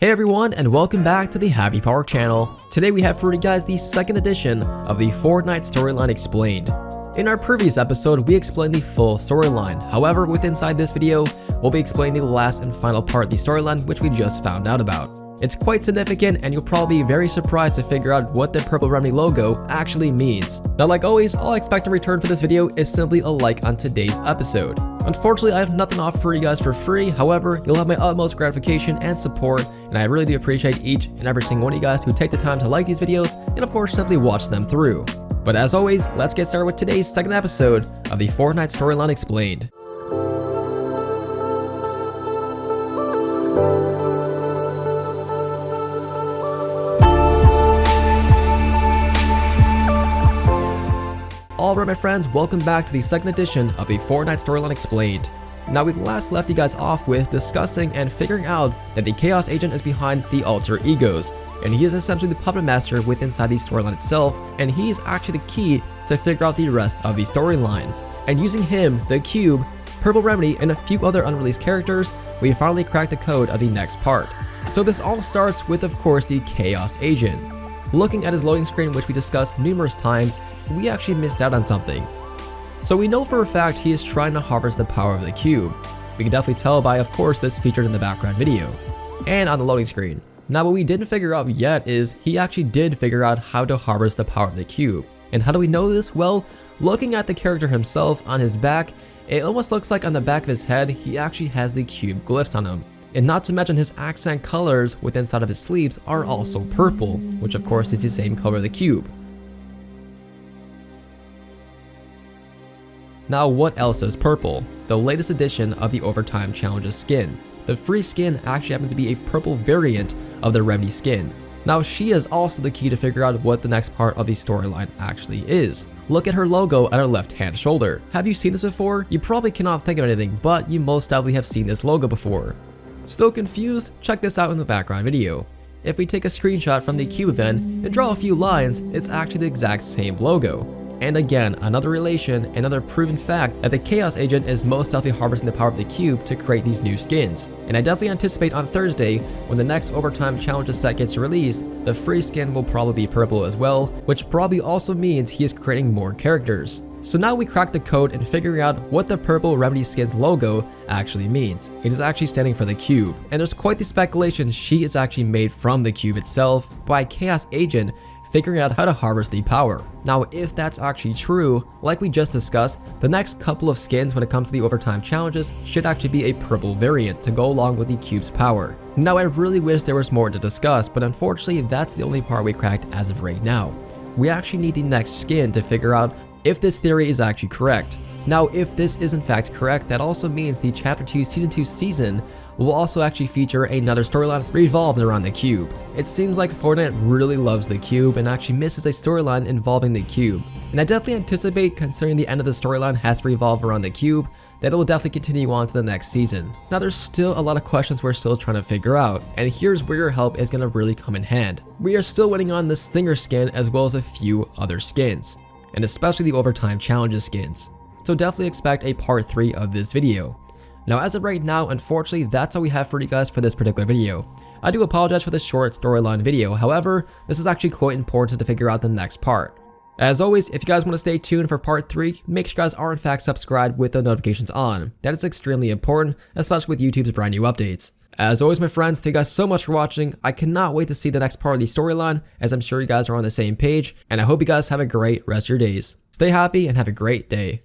Hey everyone, and welcome back to the Happy Park channel. Today we have for you guys the second edition of the Fortnite storyline explained. In our previous episode, we explained the full storyline. However, inside this video, we'll be explaining the last and final part of the storyline, which we just found out about. It's quite significant, and you'll probably be very surprised to figure out what the purple remedy logo actually means. Now, like always, all I expect in return for this video is simply a like on today's episode. Unfortunately, I have nothing to offer for you guys for free. However, you'll have my utmost gratification and support, and I really do appreciate each and every single one of you guys who take the time to like these videos and of course simply watch them through. But as always, let's get started with today's second episode of the Fortnite storyline explained. Alright my friends, welcome back to the second edition of the Fortnite storyline explained. Now we last left you guys off with discussing and figuring out that the Kaos Agent is behind the alter egos, and he is essentially the puppet master inside the storyline itself, and he is actually the key to figure out the rest of the storyline. And using him, the Cube, Purple Remedy, and a few other unreleased characters, we finally cracked the code of the next part. So this all starts with, of course, the Kaos Agent. Looking at his loading screen, which we discussed numerous times, we actually missed out on something. So we know for a fact he is trying to harvest the power of the cube. We can definitely tell by, of course, this featured in the background video and on the loading screen. Now what we didn't figure out yet is he actually did figure out how to harvest the power of the cube. And how do we know this? Well, looking at the character himself on his back, it almost looks like on the back of his head he actually has the cube glyphs on him. And not to mention his accent colors inside of his sleeves are also purple, which of course is the same color of the cube. Now what else is purple? The latest edition of the Overtime Challenges skin. The free skin actually happens to be a purple variant of the Remedy skin. Now she is also the key to figure out what the next part of the storyline actually is. Look at her logo on her left hand shoulder. Have you seen this before? You probably cannot think of anything, but you most definitely have seen this logo before. Still confused? Check this out in the background video. If we take a screenshot from the cube event and draw a few lines, it's actually the exact same logo. And again, another relation, another proven fact that the Kaos Agent is most definitely harvesting the power of the cube to create these new skins. And I definitely anticipate on Thursday, when the next Overtime Challenges set gets released, the free skin will probably be purple as well, which probably also means he is creating more characters. So now we cracked the code and figuring out what the Purple Remedy skin's logo actually means. It is actually standing for the cube, and there's quite the speculation she is actually made from the cube itself by Kaos Agent figuring out how to harvest the power. Now if that's actually true, like we just discussed, the next couple of skins when it comes to the Overtime Challenges should actually be a purple variant to go along with the cube's power. Now I really wish there was more to discuss, but unfortunately that's the only part we cracked as of right now. We actually need the next skin to figure out if this theory is actually correct. Now if this is in fact correct, that also means the Chapter 2 Season 2 season will also actually feature another storyline revolved around the cube. It seems like Fortnite really loves the cube and actually misses a storyline involving the cube. And I definitely anticipate, considering the end of the storyline has to revolve around the cube, that it will definitely continue on to the next season. Now there's still a lot of questions we're still trying to figure out, and here's where your help is going to really come in hand. We are still waiting on the Stinger skin as well as a few other skins, and especially the Overtime Challenges skins. So definitely expect a part 3 of this video. Now as of right now, unfortunately that's all we have for you guys for this particular video. I do apologize for this short storyline video, however, this is actually quite important to figure out the next part. As always, if you guys want to stay tuned for part 3, make sure you guys are in fact subscribed with the notifications on. That is extremely important, especially with YouTube's brand new updates. As always my friends, thank you guys so much for watching. I cannot wait to see the next part of the storyline, as I'm sure you guys are on the same page, and I hope you guys have a great rest of your days. Stay happy and have a great day.